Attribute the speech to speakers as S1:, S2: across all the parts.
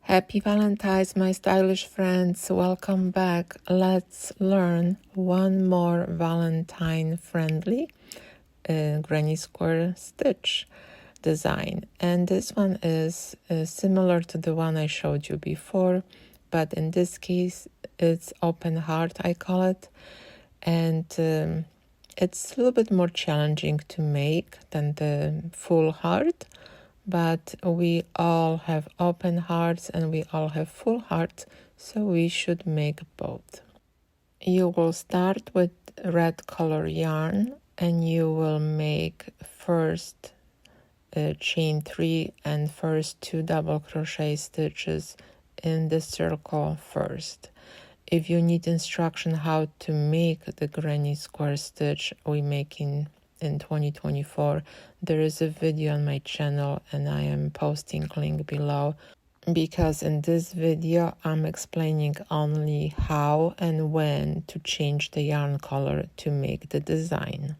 S1: Happy Valentine's, my stylish friends. Welcome back. Let's learn one more Valentine-friendly granny square stitch design. And this one is similar to the one I showed you before, but in this case, it's open heart, I call it. And it's a little bit more challenging to make than the full heart. But we all have open hearts and we all have full hearts, so we should make both. You will start with red color yarn and you will make first chain 3 and first 2 double crochet stitches in the circle first. If you need instruction how to make the granny square stitch we make in 2024, there is a video on my channel and I am posting link below, because in this video I'm explaining only how and when to change the yarn color to make the design.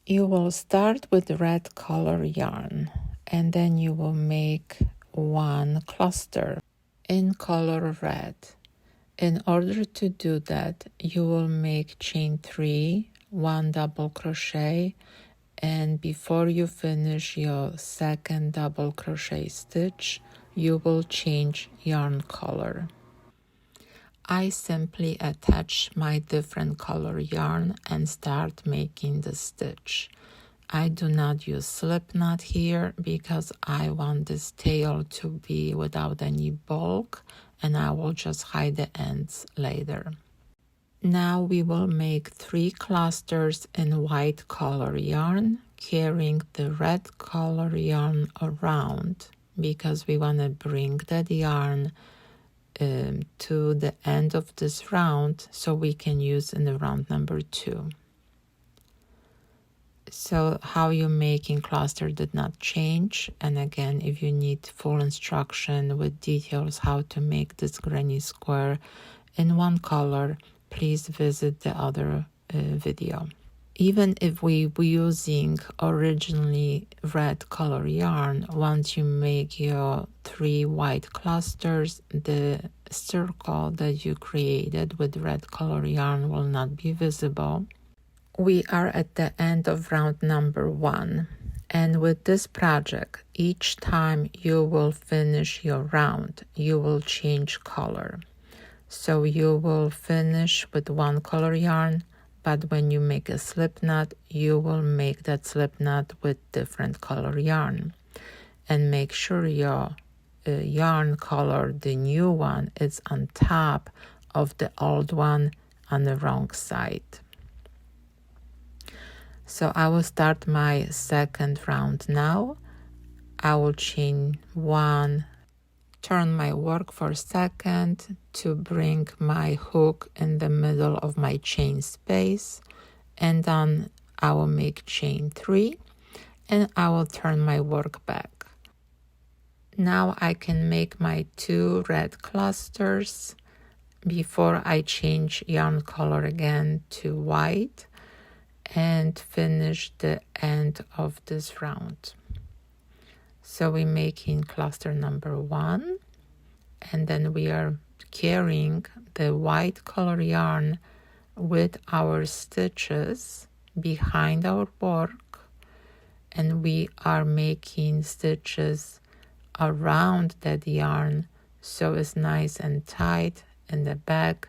S1: You will start with red color yarn and then you will make one cluster in color red. In order to do that, you will make chain 3, 1 double crochet, and before you finish your second double crochet stitch, you will change yarn color. I simply attach my different color yarn and start making the stitch. I do not use slip knot here because I want this tail to be without any bulk, and I will just hide the ends later. Now we will make 3 clusters in white color yarn, carrying the red color yarn around because we want to bring that yarn to the end of this round so we can use in the round number 2. So how you're making cluster did not change, and again, if you need full instruction with details how to make this granny square in one color, please visit the other video. Even if we were using originally red color yarn, once you make your 3 white clusters, the circle that you created with red color yarn will not be visible. We are at the end of round number 1, and with this project, each time you will finish your round, you will change color. So you will finish with 1 color yarn, but when you make a slip knot, you will make that slip knot with different color yarn. And make sure your yarn color, the new one, is on top of the old one on the wrong side. So I will start my second round now. I will chain 1, turn my work for a second to bring my hook in the middle of my chain space, and then I will make chain 3 and I will turn my work back. Now I can make my 2 red clusters before I change yarn color again to white and finish the end of this round. So we're making cluster number 1, and then we are carrying the white color yarn with our stitches behind our work, and we are making stitches around that yarn so it's nice and tight in the back,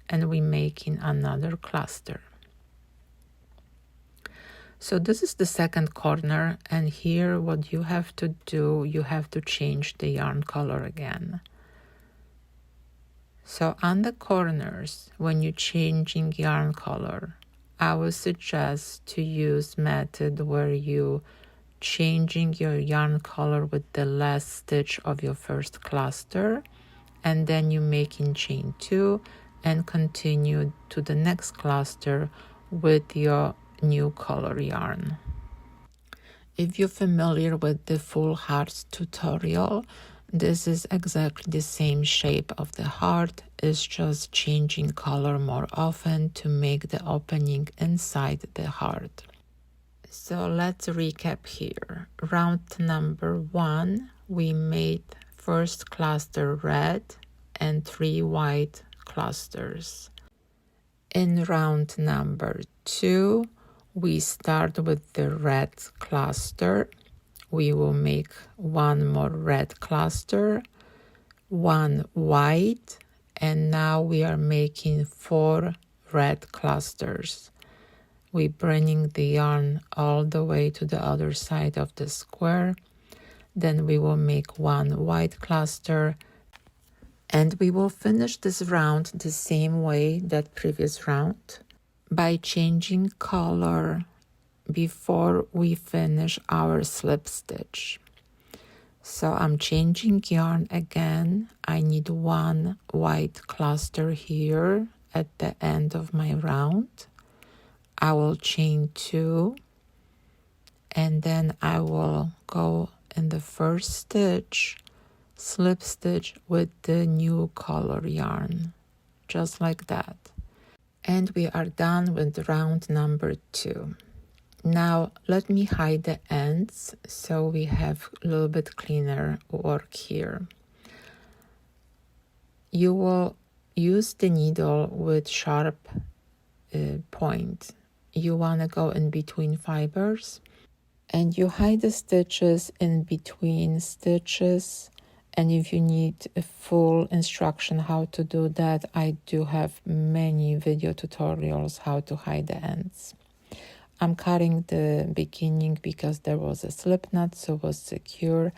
S1: and we're making another cluster. So this is the second corner, and here what you have to do, you have to change the yarn color again. So on the corners, when you're changing yarn color, I would suggest to use method where you changing your yarn color with the last stitch of your first cluster, and then you making chain 2 and continue to the next cluster with your new color yarn. If you're familiar with the full hearts tutorial, this is exactly the same shape of the heart, it's just changing color more often to make the opening inside the heart. So let's recap here. Round number 1, we made first cluster red and 3 white clusters. In round number 2, we start with the red cluster. We will make 1 more red cluster, 1 white, and now we are making 4 red clusters. We're bringing the yarn all the way to the other side of the square. Then we will make 1 white cluster, and we will finish this round the same way that previous round by changing color before we finish our slip stitch. So I'm changing yarn again. I need 1 white cluster here at the end of my round. I will chain 2, and then I will go in the first stitch, slip stitch with the new color yarn, just like that. And we are done with round number 2. Now let me hide the ends so we have a little bit cleaner work here. You will use the needle with sharp point. You want to go in between fibers, and you hide the stitches in between stitches. And if you need a full instruction how to do that, I do have many video tutorials how to hide the ends. I'm cutting the beginning because there was a slip knot, so it was secure.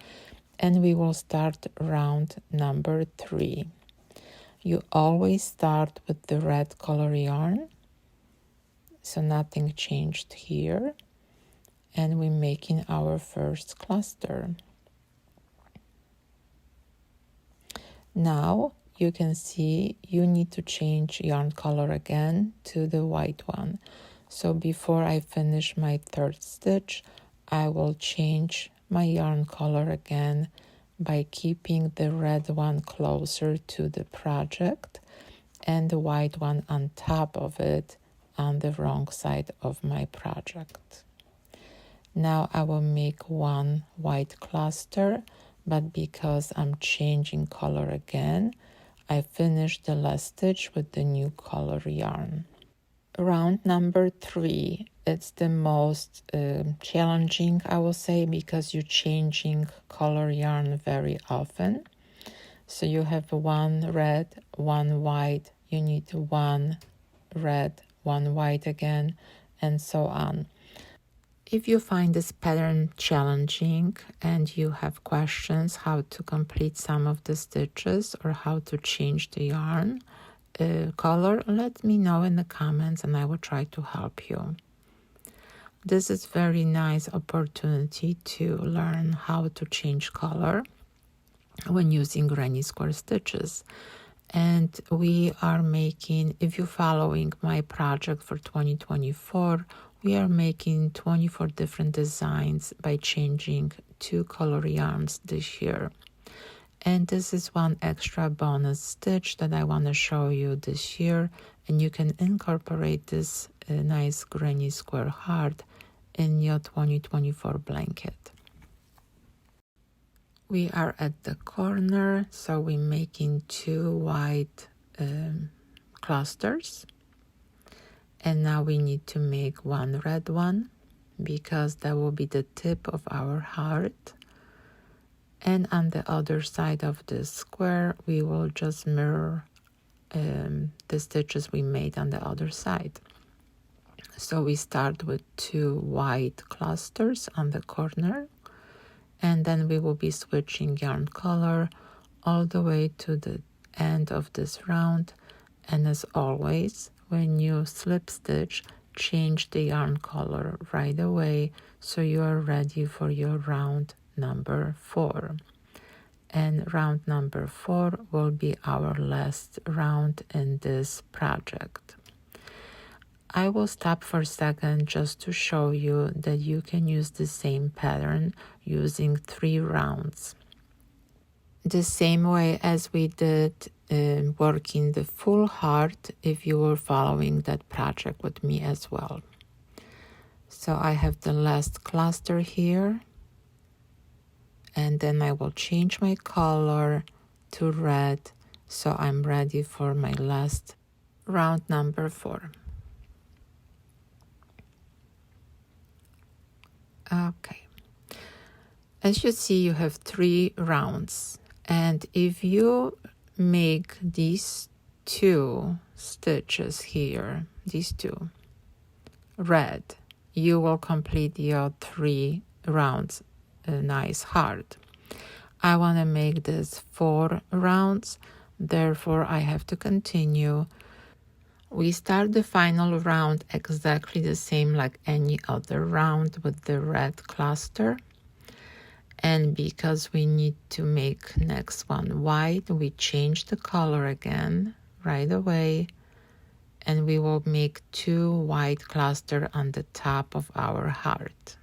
S1: And we will start round number 3. You always start with the red color yarn, so nothing changed here. And we're making our first cluster. Now you can see you need to change yarn color again to the white one. So before I finish my 3rd stitch, I will change my yarn color again by keeping the red one closer to the project and the white one on top of it on the wrong side of my project. Now I will make 1 white cluster, but because I'm changing color again, I finished the last stitch with the new color yarn. Round number 3, it's the most challenging, I will say, because you're changing color yarn very often. So you have 1 red, 1 white, you need 1 red, 1 white again, and so on. If you find this pattern challenging and you have questions how to complete some of the stitches or how to change the yarn color, let me know in the comments and I will try to help you. This is very nice opportunity to learn how to change color when using granny square stitches. And we are making, if you're following my project for 2024, we are making 24 different designs by changing 2 color yarns this year. And this is 1 extra bonus stitch that I want to show you this year, and you can incorporate this nice granny square heart in your 2024 blanket. We are at the corner, so we're making 2 white clusters. And now we need to make 1 red one because that will be the tip of our heart. And on the other side of the square, we will just mirror the stitches we made on the other side. So we start with 2 white clusters on the corner, and then we will be switching yarn color all the way to the end of this round. And as always, when you slip stitch, change the yarn color right away so you are ready for your round number 4. And round number 4 will be our last round in this project. I will stop for a second just to show you that you can use the same pattern using 3 rounds. The same way as we did working the full heart if you were following that project with me as well. So I have the last cluster here, and then I will change my color to red, so I'm ready for my last round number 4. Okay, as you see, you have 3 rounds, and if you make these 2 stitches here, these 2 red, you will complete your 3 rounds nice hard. I want to make this 4 rounds, therefore I have to continue. We start the final round exactly the same like any other round with the red cluster. And because we need to make next one white, we change the color again right away. And we will make 2 white cluster on the top of our heart.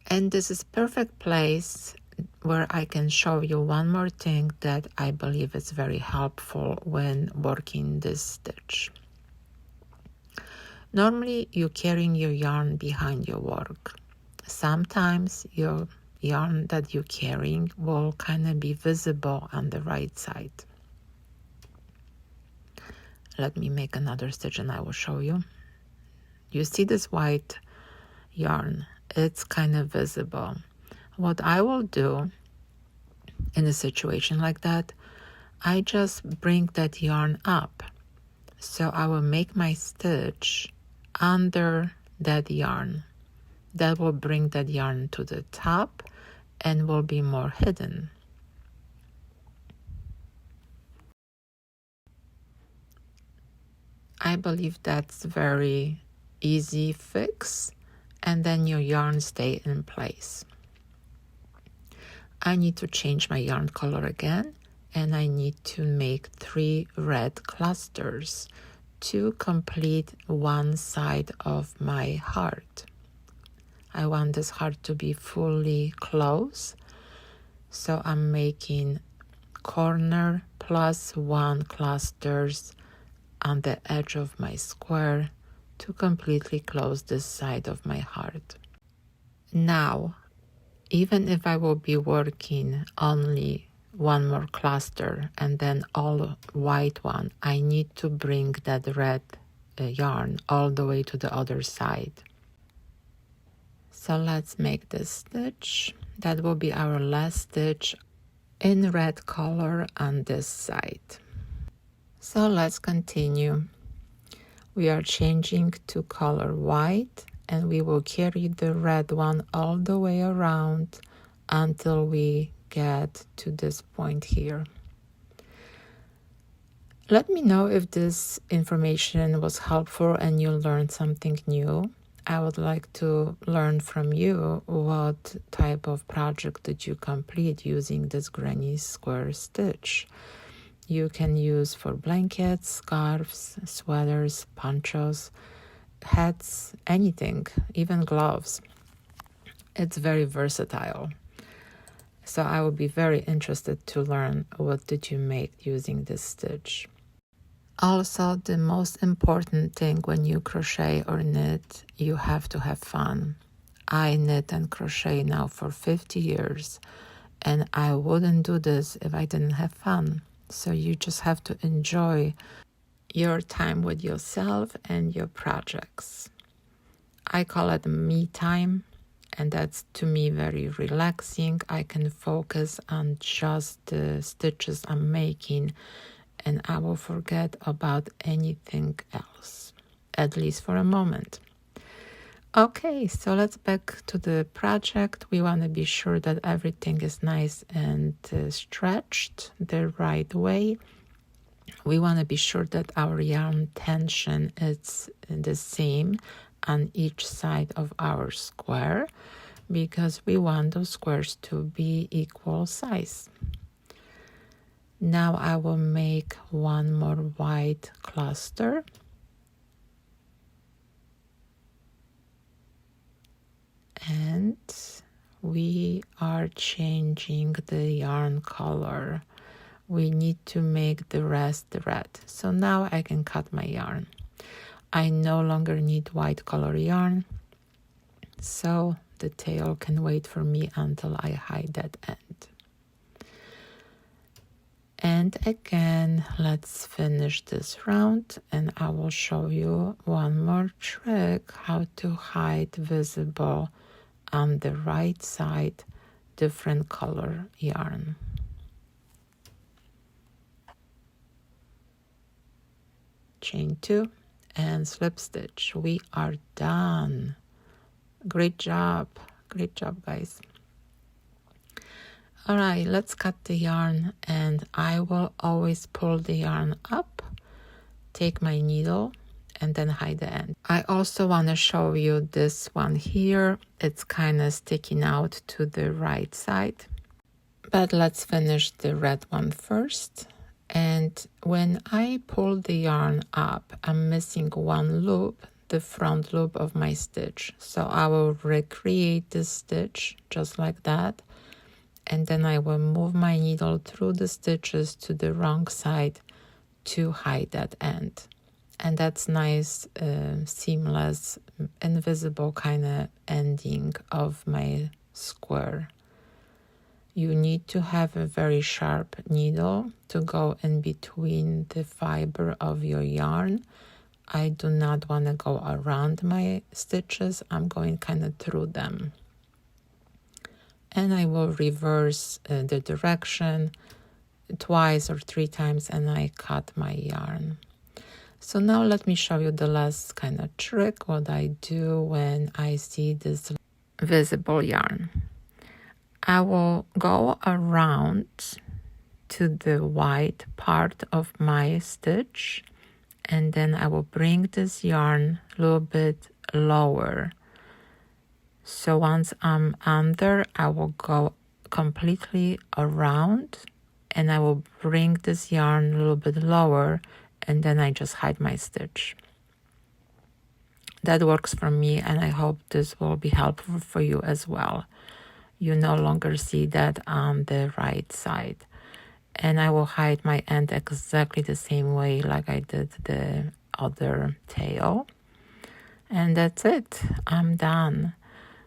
S1: And this is perfect place where I can show you one more thing that I believe is very helpful when working this stitch. Normally you're carrying your yarn behind your work. Sometimes your yarn that you're carrying will kind of be visible on the right side. Let me make another stitch and I will show you. You see this white yarn, it's kind of visible. What I will do in a situation like that, I just bring that yarn up. So I will make my stitch under that yarn. That will bring that yarn to the top and will be more hidden. I believe that's very easy fix, and then your yarn stay in place. I need to change my yarn color again, and I need to make 3 red clusters to complete one side of my heart. I want this heart to be fully closed, so I'm making corner plus 1 clusters on the edge of my square to completely close this side of my heart. Now, even if I will be working only 1 more cluster and then all white one, I need to bring that red yarn all the way to the other side. So let's make this stitch. That will be our last stitch in red color on this side. So let's continue. We are changing to color white, and we will carry the red one all the way around until we get to this point here. Let me know if this information was helpful and you learned something new. I would like to learn from you what type of project did you complete using this granny square stitch. You can use for blankets, scarves, sweaters, ponchos, hats, anything, even gloves. It's very versatile. So I would be very interested to learn what did you make using this stitch. Also, the most important thing when you crochet or knit, you have to have fun. I knit and crochet now for 50 years, and I wouldn't do this if I didn't have fun. So you just have to enjoy your time with yourself and your projects. I call it me time, and that's to me very relaxing. I can focus on just the stitches I'm making, and I will forget about anything else, at least for a moment. Okay, so let's back to the project. We want to be sure that everything is nice and stretched the right way. We want to be sure that our yarn tension is the same on each side of our square, because we want those squares to be equal size. Now I will make 1 more white cluster. And we are changing the yarn color. We need to make the rest red. So now I can cut my yarn. I no longer need white color yarn. So the tail can wait for me until I hide that end. And again, let's finish this round, and I will show you one more trick how to hide visible on the right side different color yarn. Chain 2 and slip stitch. We are done. Great job guys. All right, let's cut the yarn, and I will always pull the yarn up, take my needle, and then hide the end. I also want to show you this one here. It's kind of sticking out to the right side, but let's finish the red one first. And when I pull the yarn up, I'm missing one loop, the front loop of my stitch. So I will recreate this stitch just like that. And then I will move my needle through the stitches to the wrong side to hide that end. And that's nice, seamless, invisible kind of ending of my square. You need to have a very sharp needle to go in between the fiber of your yarn. I do not want to go around my stitches. I'm going kind of through them. And I will reverse the direction twice or 3 times, and I cut my yarn. So now let me show you the last kind of trick, what I do when I see this visible yarn. I will go around to the white part of my stitch, and then I will bring this yarn a little bit lower. So once I'm under, I will go completely around, and I will bring this yarn a little bit lower, and then I just hide my stitch. That works for me, and I hope this will be helpful for you as well. You no longer see that on the right side. And I will hide my end exactly the same way like I did the other tail. And that's it. I'm done.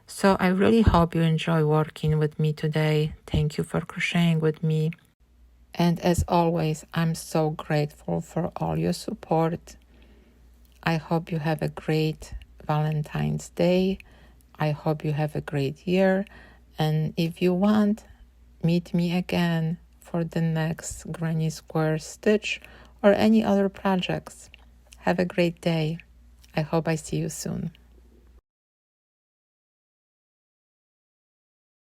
S1: So I really hope you enjoy working with me today. Thank you for crocheting with me. And as always, I'm so grateful for all your support. I hope you have a great Valentine's Day. I hope you have a great year. And if you want, meet me again for the next Granny Square stitch or any other projects. Have a great day. I hope I see you soon.